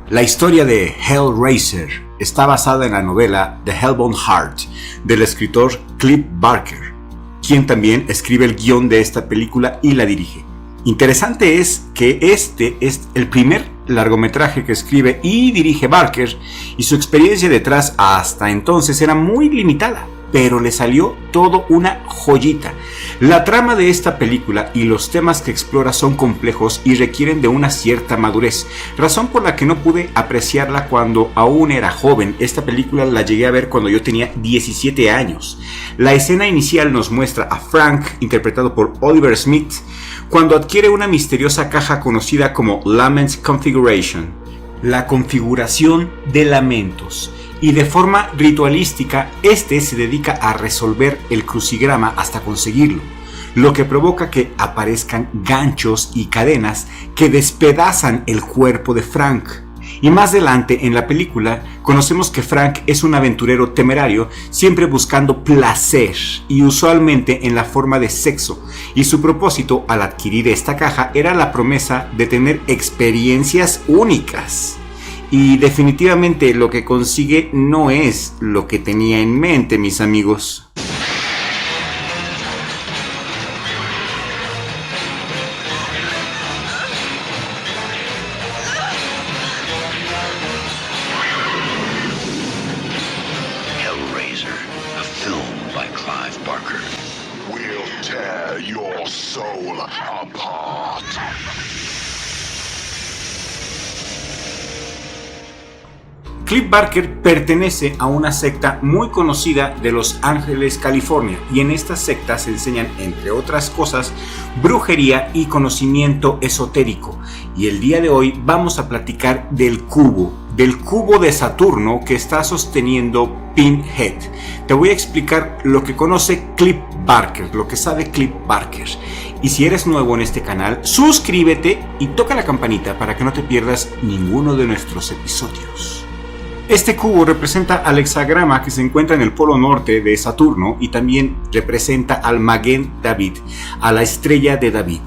La historia de Hellraiser está basada en la novela The Hellbound Heart del escritor Clive Barker, quien también escribe el guión de esta película y la dirige. Interesante es que este es el primer largometraje que escribe y dirige Barker, y su experiencia detrás hasta entonces era muy limitada, pero le salió todo una joyita. La trama de esta película y los temas que explora son complejos y requieren de una cierta madurez, razón por la que no pude apreciarla cuando aún era joven. Esta película la llegué a ver cuando yo tenía 17 años. La escena inicial nos muestra a Frank, interpretado por Oliver Smith, cuando adquiere una misteriosa caja conocida como Lament Configuration, la configuración de lamentos. Y de forma ritualística, se dedica a resolver el crucigrama hasta conseguirlo, lo que provoca que aparezcan ganchos y cadenas que despedazan el cuerpo de Frank. Y más adelante en la película conocemos que Frank es un aventurero temerario, siempre buscando placer y usualmente en la forma de sexo, y su propósito al adquirir esta caja era la promesa de tener experiencias únicas. Y definitivamente lo que consigue no es lo que tenía en mente, mis amigos. Hellraiser, a film by Clive Barker. We'll tear your soul apart. Clive Barker pertenece a una secta muy conocida de Los Ángeles, California, y en esta secta se enseñan, entre otras cosas, brujería y conocimiento esotérico. Y el día de hoy vamos a platicar del cubo de Saturno que está sosteniendo Pinhead. Te voy a explicar lo que conoce Clive Barker, lo que sabe Clive Barker. Y si eres nuevo en este canal, suscríbete y toca la campanita para que no te pierdas ninguno de nuestros episodios. Este cubo representa al hexagrama que se encuentra en el polo norte de Saturno y también representa al Maguen David, a la estrella de David.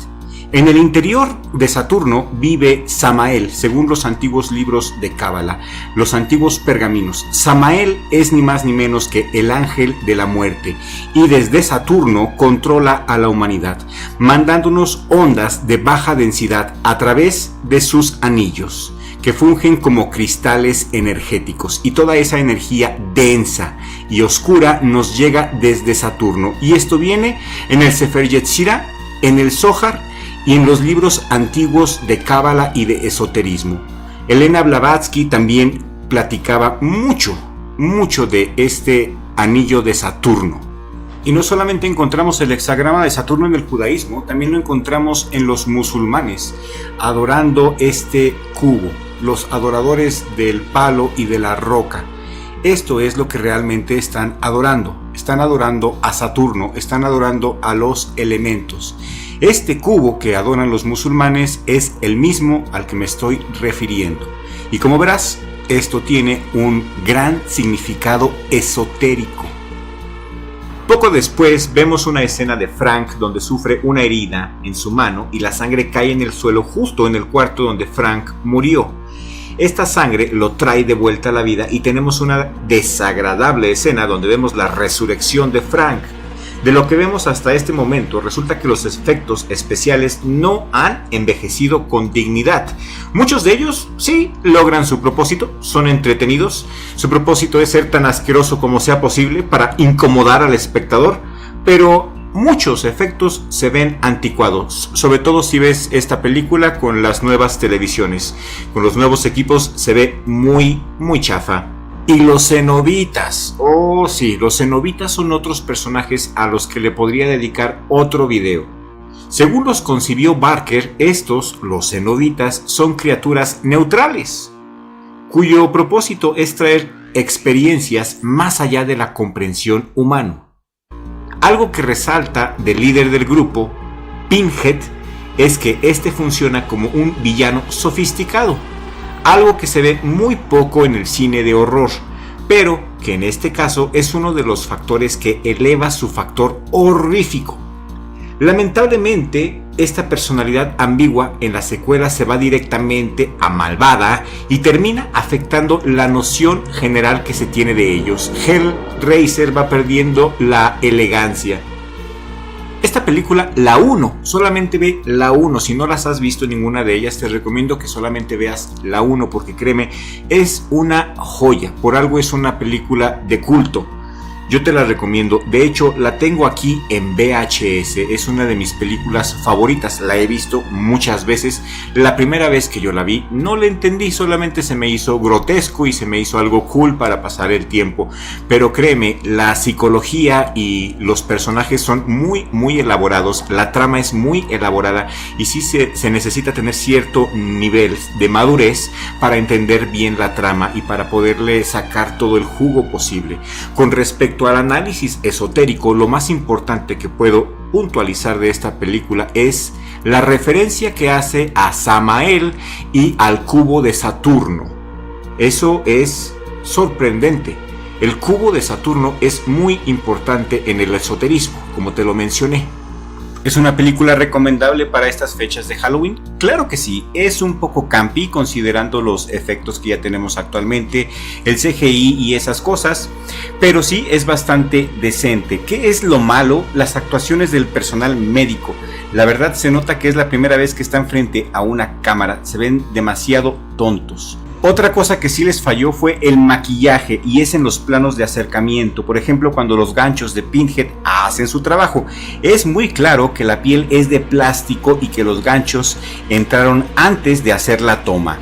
En el interior de Saturno vive Samael, según los antiguos libros de Cábala, los antiguos pergaminos. Samael es ni más ni menos que el ángel de la muerte y desde Saturno controla a la humanidad, mandándonos ondas de baja densidad a través de sus anillos, que fungen como cristales energéticos, y toda esa energía densa y oscura nos llega desde Saturno, y esto viene en el Sefer Yetzirah, en el Zohar y en los libros antiguos de Cábala y de esoterismo. Elena Blavatsky también platicaba mucho de este anillo de Saturno. Y no solamente encontramos el hexagrama de Saturno en el judaísmo, también lo encontramos en los musulmanes, adorando este cubo, los adoradores del palo y de la roca. Esto es lo que realmente están adorando a Saturno, están adorando a los elementos. Este cubo que adoran los musulmanes es el mismo al que me estoy refiriendo. Y como verás, esto tiene un gran significado esotérico. Poco después vemos una escena de Frank donde sufre una herida en su mano y la sangre cae en el suelo justo en el cuarto donde Frank murió. Esta sangre lo trae de vuelta a la vida y tenemos una desagradable escena donde vemos la resurrección de Frank. De lo que vemos hasta este momento, resulta que los efectos especiales no han envejecido con dignidad. Muchos de ellos sí logran su propósito, son entretenidos. Su propósito es ser tan asqueroso como sea posible para incomodar al espectador, pero muchos efectos se ven anticuados, sobre todo si ves esta película con las nuevas televisiones. Con los nuevos equipos se ve muy chafa. Y los cenobitas, oh sí, los cenobitas son otros personajes a los que le podría dedicar otro video. Según los concibió Barker, los cenobitas, son criaturas neutrales, cuyo propósito es traer experiencias más allá de la comprensión humana. Algo que resalta del líder del grupo, Pinhead, es que funciona como un villano sofisticado, algo que se ve muy poco en el cine de horror, pero que en este caso es uno de los factores que eleva su factor horrífico. Lamentablemente, esta personalidad ambigua en la secuela se va directamente a malvada y termina afectando la noción general que se tiene de ellos. Hellraiser va perdiendo la elegancia. Esta película, la 1, solamente ve la 1. Si no las has visto ninguna de ellas, te recomiendo que solamente veas la 1, porque créeme, es una joya. Por algo es una película de culto. Yo te la recomiendo. De hecho, la tengo aquí en VHS. Es una de mis películas favoritas. La he visto muchas veces. La primera vez que yo la vi, no la entendí. Solamente se me hizo grotesco y se me hizo algo cool para pasar el tiempo. Pero créeme, la psicología y los personajes son muy elaborados. La trama es muy elaborada. Y sí se necesita tener cierto nivel de madurez para entender bien la trama y para poderle sacar todo el jugo posible. Con respecto al análisis esotérico, lo más importante que puedo puntualizar de esta película es la referencia que hace a Samael y al cubo de Saturno. Eso es sorprendente. El cubo de Saturno es muy importante en el esoterismo, como te lo mencioné. ¿Es una película recomendable para estas fechas de Halloween? Claro que sí, es un poco campy considerando los efectos que ya tenemos actualmente, el CGI y esas cosas, pero sí es bastante decente. ¿Qué es lo malo? Las actuaciones del personal médico. La verdad se nota que es la primera vez que están frente a una cámara, se ven demasiado tontos. Otra cosa que sí les falló fue el maquillaje, y es en los planos de acercamiento. Por ejemplo, cuando los ganchos de Pinhead hacen su trabajo, es muy claro que la piel es de plástico y que los ganchos entraron antes de hacer la toma.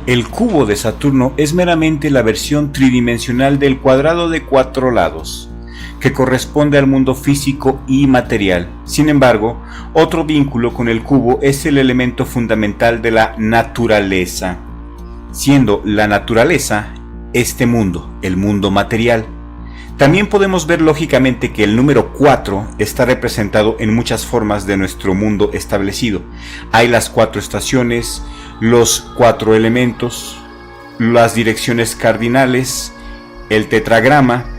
El cubo de Saturno es meramente la versión tridimensional del cuadrado de 4 lados, que corresponde al mundo físico y material. Sin embargo, otro vínculo con el cubo es el elemento fundamental de la naturaleza, siendo la naturaleza este mundo, el mundo material. También podemos ver lógicamente que el número 4 está representado en muchas formas de nuestro mundo establecido. Hay las 4 estaciones, los 4 elementos, las direcciones cardinales, el tetragrama.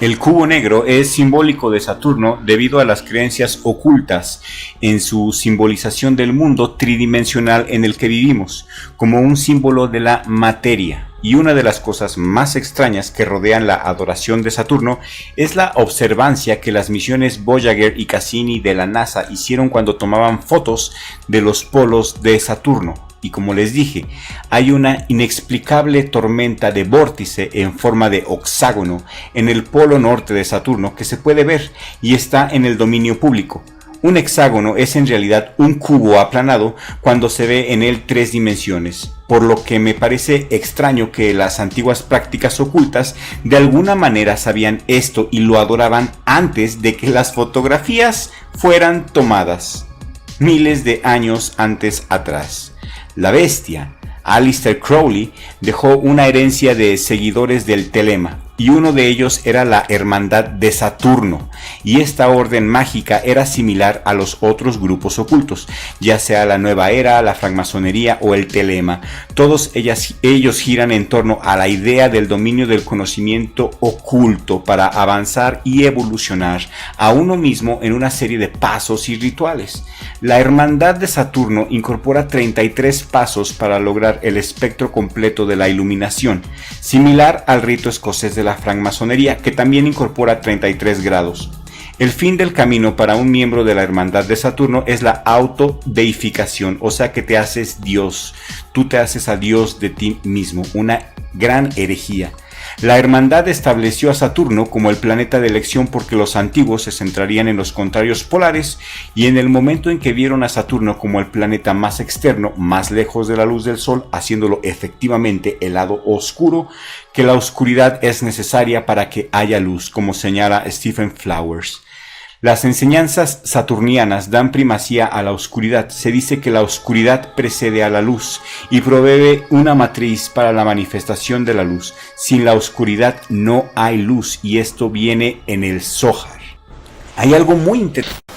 El cubo negro es simbólico de Saturno debido a las creencias ocultas en su simbolización del mundo tridimensional en el que vivimos, como un símbolo de la materia. Y una de las cosas más extrañas que rodean la adoración de Saturno es la observancia que las misiones Voyager y Cassini de la NASA hicieron cuando tomaban fotos de los polos de Saturno. Y como les dije, hay una inexplicable tormenta de vórtice en forma de hexágono en el polo norte de Saturno que se puede ver y está en el dominio público. Un hexágono es en realidad un cubo aplanado cuando se ve en él 3 dimensiones, por lo que me parece extraño que las antiguas prácticas ocultas de alguna manera sabían esto y lo adoraban antes de que las fotografías fueran tomadas, miles de años antes atrás. La bestia, Aleister Crowley, dejó una herencia de seguidores del telema, y uno de ellos era la Hermandad de Saturno, y esta orden mágica era similar a los otros grupos ocultos, ya sea la Nueva Era, la francmasonería o el telema. Todos ellos giran en torno a la idea del dominio del conocimiento oculto para avanzar y evolucionar a uno mismo en una serie de pasos y rituales. La Hermandad de Saturno incorpora 33 pasos para lograr el espectro completo de la iluminación, similar al rito escocés de la francmasonería, que también incorpora 33 grados. El fin del camino para un miembro de la Hermandad de Saturno es la autodeificación, o sea que te haces Dios, tú te haces a Dios de ti mismo, una gran herejía. La hermandad estableció a Saturno como el planeta de elección porque los antiguos se centrarían en los contrarios polares, y en el momento en que vieron a Saturno como el planeta más externo, más lejos de la luz del sol, haciéndolo efectivamente el lado oscuro, que la oscuridad es necesaria para que haya luz, como señala Stephen Flowers. Las enseñanzas saturnianas dan primacía a la oscuridad. Se dice que la oscuridad precede a la luz y provee una matriz para la manifestación de la luz. Sin la oscuridad no hay luz, y esto viene en el Zohar. Hay algo muy interesante